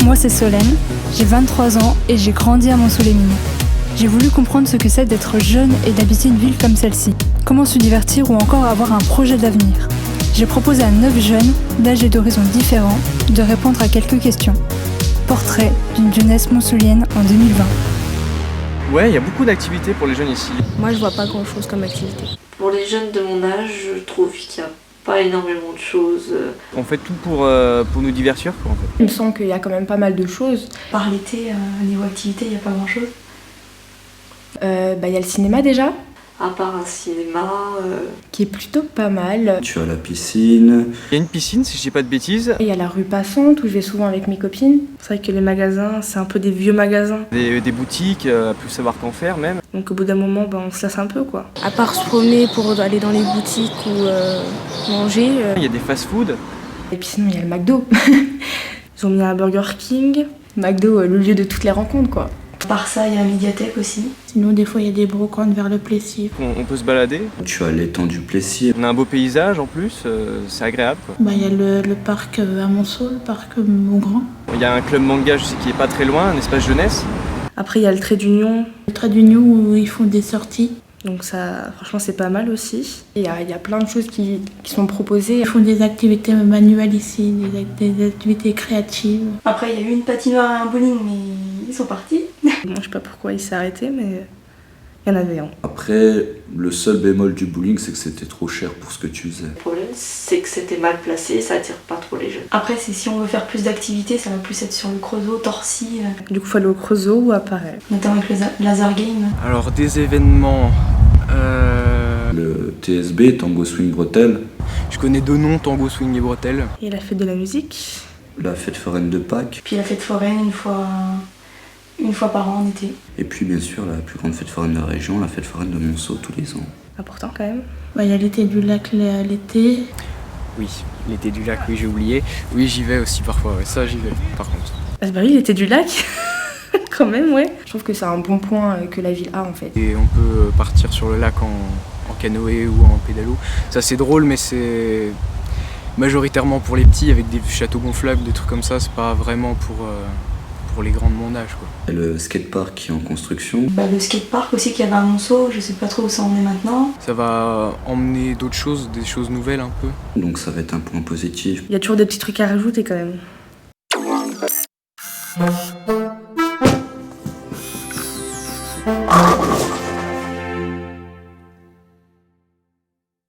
Moi c'est Solène, j'ai 23 ans et j'ai grandi à Mont-Soleil-Mignon. J'ai voulu comprendre ce que c'est d'être jeune et d'habiter une ville comme celle-ci. Comment se divertir ou encore avoir un projet d'avenir. J'ai proposé à 9 jeunes, d'âge et d'horizons différents, de répondre à quelques questions. Portrait d'une jeunesse montsoulienne en 2020. Ouais, il y a beaucoup d'activités pour les jeunes ici. Moi, je vois pas grand-chose comme activité. Pour les jeunes de mon âge, je trouve qu'il n'y a pas énormément de choses. On fait tout pour nous divertir, quoi, en fait. Il me semble qu'il y a quand même pas mal de choses. Par l'été, niveau activité, il n'y a pas grand-chose. Il y a le cinéma déjà, À part un cinéma, qui est plutôt pas mal. Tu as la piscine. Il y a une piscine, si je dis pas de bêtises. Et il y a la rue Passante où je vais souvent avec mes copines. C'est vrai que les magasins, c'est un peu des vieux magasins. Des boutiques, à plus savoir qu'en faire même. Donc au bout d'un moment, on se lasse un peu, quoi. À part se promener pour aller dans les boutiques ou manger. Il y a des fast-food. Et puis sinon, il y a le McDo. Ils ont mis un Burger King. McDo, le lieu de toutes les rencontres, quoi. À part ça, il y a la médiathèque aussi. Sinon, des fois, il y a des brocantes vers le Plessis. On peut se balader. Tu as l'étang du Plessis. On a un beau paysage en plus, c'est agréable, quoi. Il y a le parc à Monceau, le parc Montgrand. Il y a un club manga, je sais, qui est pas très loin, un espace jeunesse. Après, il y a le Trait d'Union. Le Trait d'Union où ils font des sorties. Donc ça, franchement, c'est pas mal aussi. Et il y a plein de choses qui sont proposées. Ils font des activités manuelles ici, des activités créatives. Après, il y a eu une patinoire et un bowling, mais ils sont partis. Moi, je sais pas pourquoi il s'est arrêté, mais il y en avait un. Après, le seul bémol du bowling, c'est que c'était trop cher pour ce que tu faisais. le problème c'est que c'était mal placé, ça attire pas trop les jeunes. Après, c'est si on veut faire plus d'activités, ça va plus être sur le Creusot, Torcy, Du coup, il faut aller au Creusot ou à Paray. notamment avec le laser game. Alors des événements, Le TSB, Tango Swing Bretelle, je connais deux noms, Tango Swing et Bretelle. Et la fête de la musique. la fête foraine de Pâques, Puis la fête foraine une fois par an en été. et puis bien sûr la plus grande fête foraine de la région, la fête foraine de Monceau tous les ans. Important quand même. Il y a l'été du lac l'été. Oui, l'été du lac, oui, j'ai oublié. Oui, j'y vais aussi parfois, ouais, ça j'y vais, par contre. Ah bah oui, l'été du lac. Quand même, ouais. Je trouve que c'est un bon point que la ville a en fait. Et on peut partir sur le lac en canoë ou en pédalo. Ça c'est drôle, mais c'est majoritairement pour les petits, avec des châteaux gonflables, des trucs comme ça. C'est pas vraiment pour les grands de mon âge, quoi. Et le skatepark qui est en construction. Le skatepark aussi qu'il y avait à Monceau, je sais pas trop où ça en est maintenant. Ça va emmener d'autres choses, des choses nouvelles un peu. Donc ça va être un point positif. Il y a toujours des petits trucs à rajouter quand même.